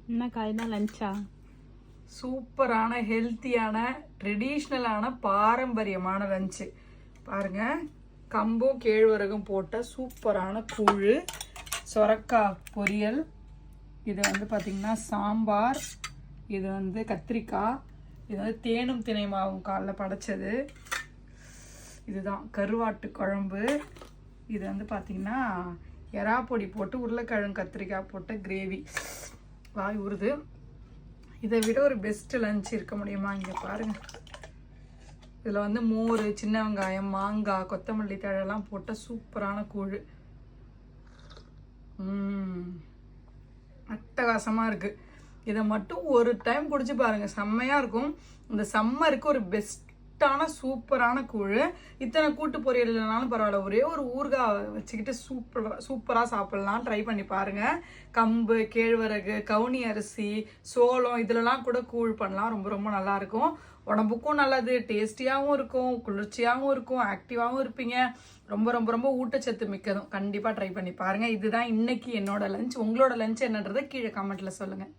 என்ன காய்னா லஞ்சா? சூப்பரான ஹெல்த்தியான ட்ரெடிஷ்னலான பாரம்பரியமான லஞ்சு பாருங்க. கம்பும் கேழ்வரகும் போட்ட சூப்பரான கூழ், சொரக்காய் பொரியல், இது வந்து பார்த்திங்கன்னா சாம்பார், இது வந்து கத்திரிக்காய், இது வந்து தேனும் தினை மாவும் காலைல படைச்சது, இதுதான் கருவாட்டு குழம்பு, இது வந்து பார்த்திங்கன்னா எறா பொடி போட்டு உருளைக்கிழங்கு கத்திரிக்காய் போட்ட கிரேவி. வாய் உருது. இதை விட ஒரு பெஸ்ட் லஞ்ச் இருக்க முடியுமா? இங்கே பாருங்கள். இதில் வந்து மோர், சின்ன வெங்காயம், மாங்காய், கொத்தமல்லி தழையெல்லாம் போட்ட சூப்பரான கூழ். அட்டகாசமாக இருக்குது. இதை மட்டும் ஒரு டைம் குடிச்சு பாருங்கள், செம்மையாக இருக்கும். இந்த சம்மருக்கு ஒரு பெஸ்ட்டான சூப்பரான கூழ். இத்தனை கூட்டு பொரியல் இல்லைனாலும் பரவாயில்ல, ஒரே ஒரு ஊறுகாய் வச்சுக்கிட்டு சூப்பராக சாப்பிட்லாம். ட்ரை பண்ணி பாருங்கள். கம்பு, கேழ்வரகு, கவுனி அரிசி, சோளம் இதிலலாம் கூட கூழ் பண்ணலாம். ரொம்ப ரொம்ப நல்லாயிருக்கும். உடம்புக்கும் நல்லது, டேஸ்டியாகவும் இருக்கும், குளிர்ச்சியாகவும் இருக்கும், ஆக்டிவாகவும் இருப்பீங்க. ரொம்ப ரொம்ப ரொம்ப ஊட்டச்சத்து மிக்கதும். கண்டிப்பாக ட்ரை பண்ணி பாருங்கள். இதுதான் இன்னைக்கு என்னோட லஞ்ச். உங்களோட லஞ்ச் என்னன்றதை கீழே கமெண்ட்டில் சொல்லுங்கள்.